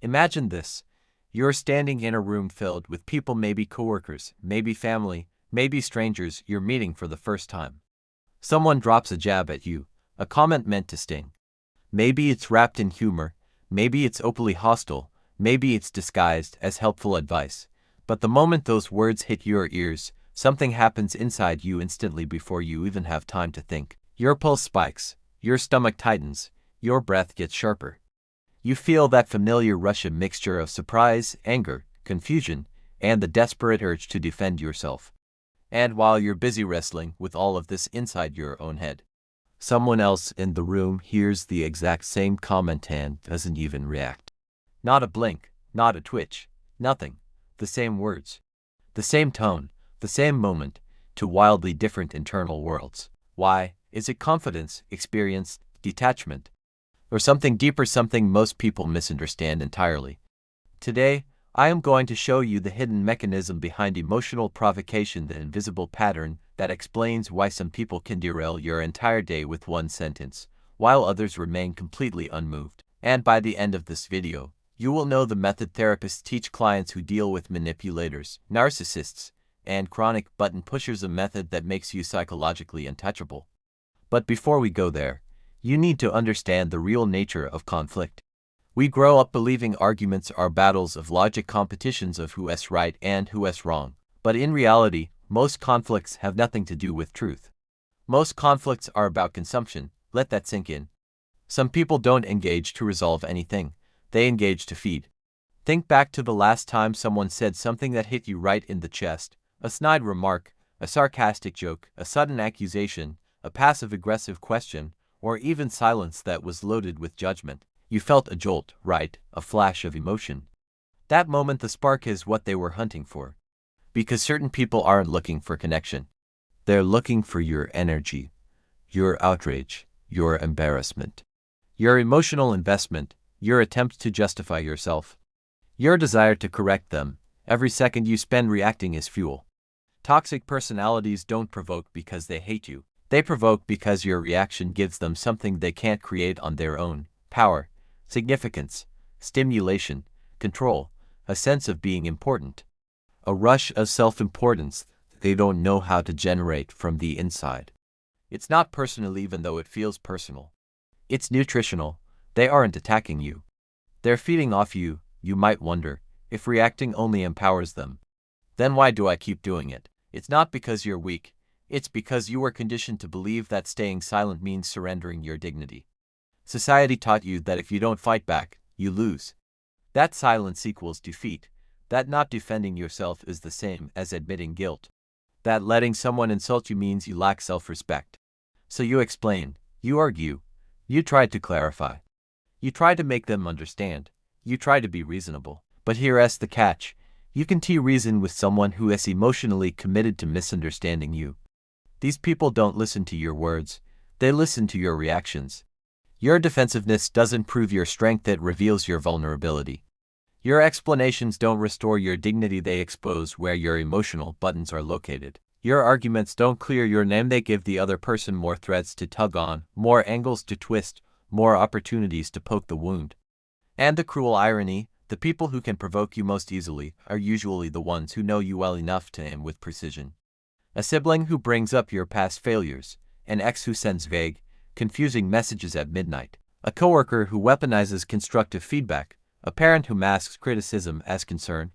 Imagine this. You're standing in a room filled with people, maybe coworkers, maybe family, maybe strangers you're meeting for the first time. Someone drops a jab at you, a comment meant to sting. Maybe it's wrapped in humor, maybe it's openly hostile, maybe it's disguised as helpful advice. But the moment those words hit your ears, something happens inside you instantly before you even have time to think. Your pulse spikes, your stomach tightens, your breath gets sharper. You feel that familiar Russian mixture of surprise, anger, confusion, and the desperate urge to defend yourself. And while you're busy wrestling with all of this inside your own head, someone else in the room hears the exact same comment and doesn't even react. Not a blink, not a twitch, nothing. The same words, the same tone, the same moment, two wildly different internal worlds. Why? Is it confidence, experience, detachment? Or something deeper, something most people misunderstand entirely? Today, I am going to show you the hidden mechanism behind emotional provocation, the invisible pattern that explains why some people can derail your entire day with one sentence, while others remain completely unmoved. And by the end of this video, you will know the method therapists teach clients who deal with manipulators, narcissists, and chronic button pushers, a method that makes you psychologically untouchable. But before we go there, you need to understand the real nature of conflict. We grow up believing arguments are battles of logic, competitions of who's right and who's wrong. But in reality, most conflicts have nothing to do with truth. Most conflicts are about consumption. Let that sink in. Some people don't engage to resolve anything. They engage to feed. Think back to the last time someone said something that hit you right in the chest. A snide remark, a sarcastic joke, a sudden accusation, a passive-aggressive question, or even silence that was loaded with judgment. You felt a jolt, right? A flash of emotion. That moment, the spark, is what they were hunting for. Because certain people aren't looking for connection. They're looking for your energy, your outrage, your embarrassment, your emotional investment, your attempt to justify yourself, your desire to correct them. Every second you spend reacting is fuel. Toxic personalities don't provoke because they hate you. They provoke because your reaction gives them something they can't create on their own: power, significance, stimulation, control, a sense of being important, a rush of self-importance they don't know how to generate from the inside. It's not personal, even though it feels personal. It's nutritional. They aren't attacking you. They're feeding off you. You might wonder, if reacting only empowers them, then why do I keep doing it? It's not because you're weak. It's because you were conditioned to believe that staying silent means surrendering your dignity. Society taught you that if you don't fight back, you lose. That silence equals defeat. That not defending yourself is the same as admitting guilt. That letting someone insult you means you lack self-respect. So you explain, you argue, you try to clarify. You try to make them understand. You try to be reasonable. But here's the catch. You can reason with someone who is emotionally committed to misunderstanding you. These people don't listen to your words. They listen to your reactions. Your defensiveness doesn't prove your strength, it reveals your vulnerability. Your explanations don't restore your dignity, they expose where your emotional buttons are located. Your arguments don't clear your name, they give the other person more threads to tug on, more angles to twist, more opportunities to poke the wound. And the cruel irony, the people who can provoke you most easily are usually the ones who know you well enough to aim with precision. A sibling who brings up your past failures, an ex who sends vague, confusing messages at midnight, a coworker who weaponizes constructive feedback, a parent who masks criticism as concern.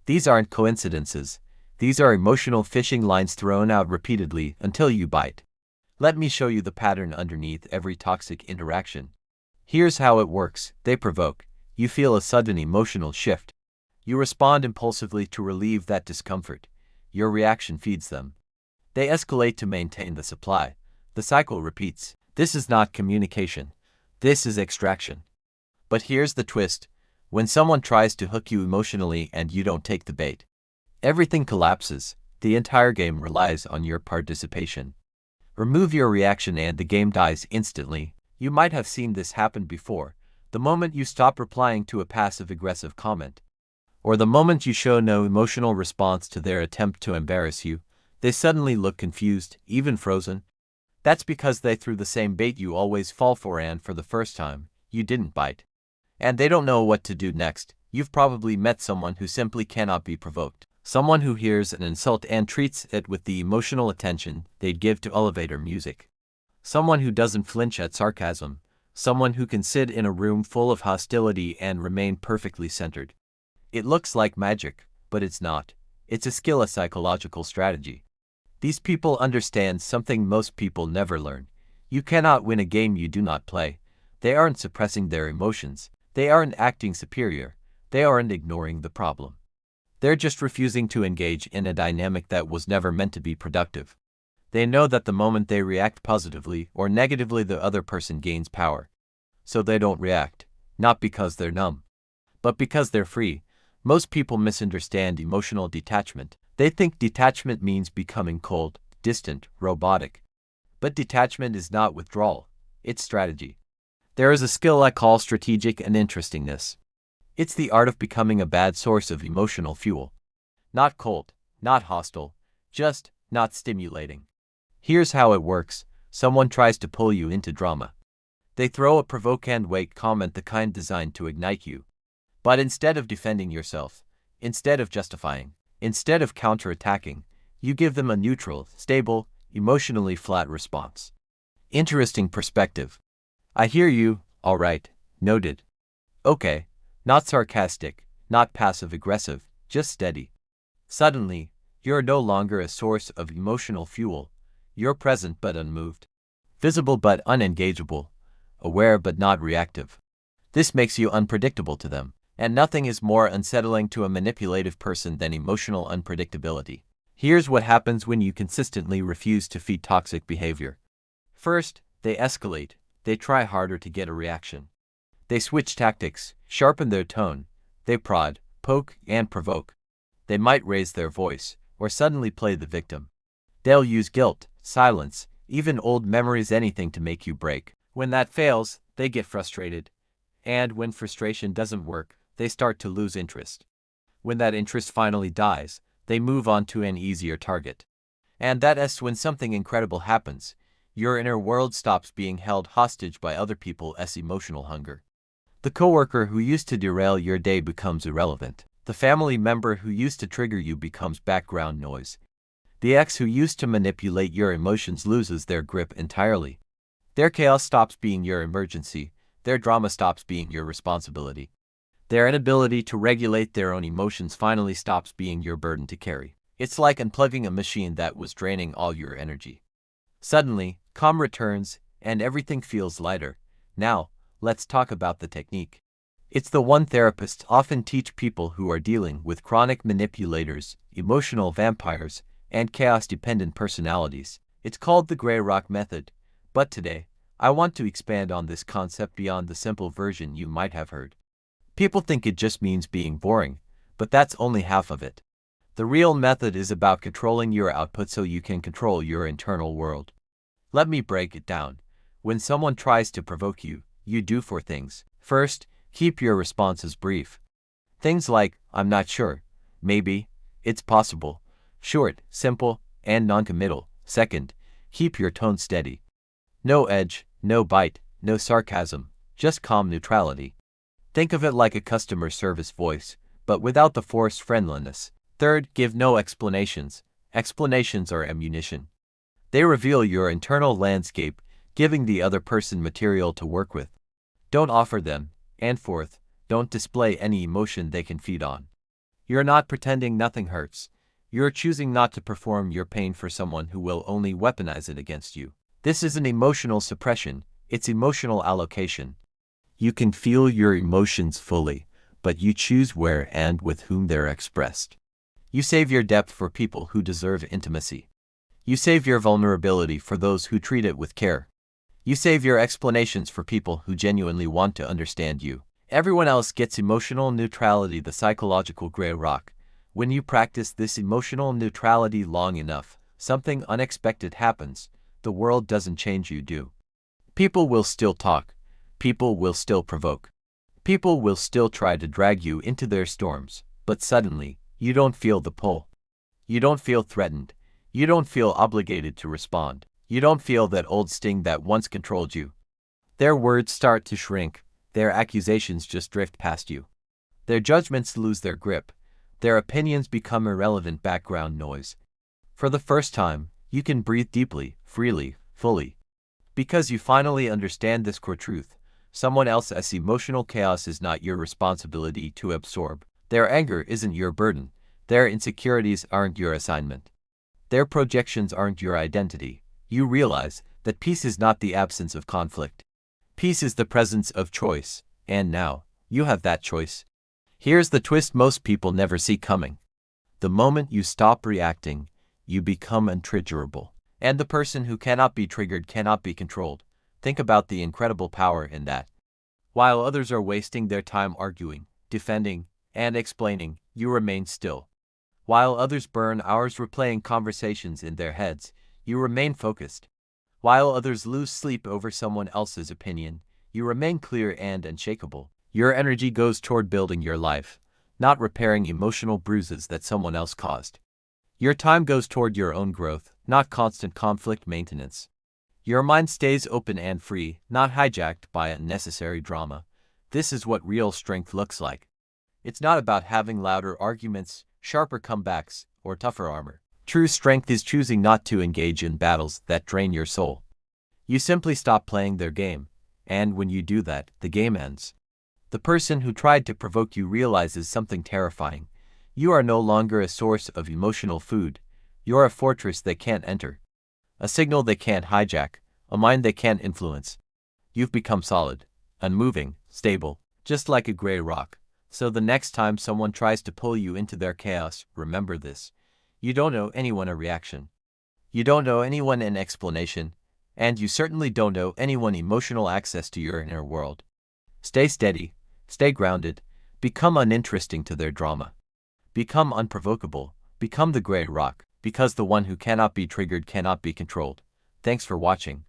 These aren't coincidences. These are emotional fishing lines thrown out repeatedly until you bite. Let me show you the pattern underneath every toxic interaction. Here's how it works. They provoke. You feel a sudden emotional shift. You respond impulsively to relieve that discomfort. Your reaction feeds them. They escalate to maintain the supply. The cycle repeats. This is not communication. This is extraction. But here's the twist. When someone tries to hook you emotionally and you don't take the bait, everything collapses. The entire game relies on your participation. Remove your reaction and the game dies instantly. You might have seen this happen before. The moment you stop replying to a passive-aggressive comment, or the moment you show no emotional response to their attempt to embarrass you, they suddenly look confused, even frozen. That's because they threw the same bait you always fall for, and for the first time, you didn't bite. and they don't know what to do next. You've probably met someone who simply cannot be provoked. Someone who hears an insult and treats it with the emotional attention they'd give to elevator music. Someone who doesn't flinch at sarcasm. Someone who can sit in a room full of hostility and remain perfectly centered. It looks like magic, but it's not. It's a skill, a psychological strategy. These people understand something most people never learn. You cannot win a game you do not play. They aren't suppressing their emotions. They aren't acting superior. They aren't ignoring the problem. They're just refusing to engage in a dynamic that was never meant to be productive. They know that the moment they react positively or negatively, the other person gains power. So they don't react, not because they're numb, but because they're free. Most people misunderstand emotional detachment. They think detachment means becoming cold, distant, robotic. But detachment is not withdrawal, it's strategy. There is a skill I call strategic and interestingness. It's the art of becoming a bad source of emotional fuel. Not cold, not hostile, just not stimulating. Here's how it works. Someone tries to pull you into drama. They throw a provoke and wait comment, the kind designed to ignite you. But instead of defending yourself, instead of justifying, instead of counterattacking, you give them a neutral, stable, emotionally flat response. Interesting perspective. I hear you, all right, noted. Okay, not sarcastic, not passive-aggressive, just steady. Suddenly, you're no longer a source of emotional fuel. You're present but unmoved, visible but unengageable, aware but not reactive. This makes you unpredictable to them, and nothing is more unsettling to a manipulative person than emotional unpredictability. Here's what happens when you consistently refuse to feed toxic behavior. First, they escalate. They try harder to get a reaction. They switch tactics, sharpen their tone. They prod, poke, and provoke. They might raise their voice, or suddenly play the victim. They'll use guilt, silence, even old memories, anything to make you break. When that fails, they get frustrated. And when frustration doesn't work, they start to lose interest. When that interest finally dies, they move on to an easier target. And that's when something incredible happens. Your inner world stops being held hostage by other people's emotional hunger. The coworker who used to derail your day becomes irrelevant. The family member who used to trigger you becomes background noise. The ex who used to manipulate your emotions loses their grip entirely. Their chaos stops being your emergency. Their drama stops being your responsibility. Their inability to regulate their own emotions finally stops being your burden to carry. It's like unplugging a machine that was draining all your energy. Suddenly, calm returns, and everything feels lighter. Now, let's talk about the technique. It's the one therapists often teach people who are dealing with chronic manipulators, emotional vampires, and chaos-dependent personalities. It's called the Gray Rock Method. But today, I want to expand on this concept beyond the simple version you might have heard. People think it just means being boring, but that's only half of it. The real method is about controlling your output so you can control your internal world. Let me break it down. When someone tries to provoke you, you do four things. First, keep your responses brief. Things like, I'm not sure, maybe, it's possible. Short, simple, and non-committal. Second, keep your tone steady. No edge, no bite, no sarcasm, just calm neutrality. Think of it like a customer service voice, but without the forced friendliness. Third, give no explanations. Explanations are ammunition. They reveal your internal landscape, giving the other person material to work with. Don't offer them. And fourth, don't display any emotion they can feed on. You're not pretending nothing hurts. You're choosing not to perform your pain for someone who will only weaponize it against you. This isn't emotional suppression, it's emotional allocation. You can feel your emotions fully, but you choose where and with whom they're expressed. You save your depth for people who deserve intimacy. You save your vulnerability for those who treat it with care. You save your explanations for people who genuinely want to understand you. Everyone else gets emotional neutrality, the psychological gray rock. When you practice this emotional neutrality long enough, something unexpected happens. The world doesn't change, you do. People will still talk. People will still provoke. People will still try to drag you into their storms, but suddenly, you don't feel the pull. You don't feel threatened. You don't feel obligated to respond. You don't feel that old sting that once controlled you. Their words start to shrink. Their accusations just drift past you. Their judgments lose their grip. Their opinions become irrelevant background noise. For the first time, you can breathe deeply, freely, fully. Because you finally understand this core truth: someone else's emotional chaos is not your responsibility to absorb. Their anger isn't your burden. Their insecurities aren't your assignment. Their projections aren't your identity. You realize that peace is not the absence of conflict. Peace is the presence of choice, and now, you have that choice. Here's the twist most people never see coming. The moment you stop reacting, you become untriggerable. And the person who cannot be triggered cannot be controlled. Think about the incredible power in that. While others are wasting their time arguing, defending, and explaining, you remain still. While others burn hours replaying conversations in their heads, you remain focused. While others lose sleep over someone else's opinion, you remain clear and unshakable. Your energy goes toward building your life, not repairing emotional bruises that someone else caused. Your time goes toward your own growth, not constant conflict maintenance. Your mind stays open and free, not hijacked by unnecessary drama. This is what real strength looks like. It's not about having louder arguments, sharper comebacks, or tougher armor. True strength is choosing not to engage in battles that drain your soul. You simply stop playing their game, and when you do that, the game ends. The person who tried to provoke you realizes something terrifying. You are no longer a source of emotional food. You're a fortress they can't enter. A signal they can't hijack, a mind they can't influence. You've become solid, unmoving, stable, just like a gray rock. So the next time someone tries to pull you into their chaos, remember this: you don't owe anyone a reaction. You don't owe anyone an explanation, and you certainly don't owe anyone emotional access to your inner world. Stay steady, stay grounded, become uninteresting to their drama. Become unprovocable, become the gray rock, because the one who cannot be triggered cannot be controlled. Thanks for watching.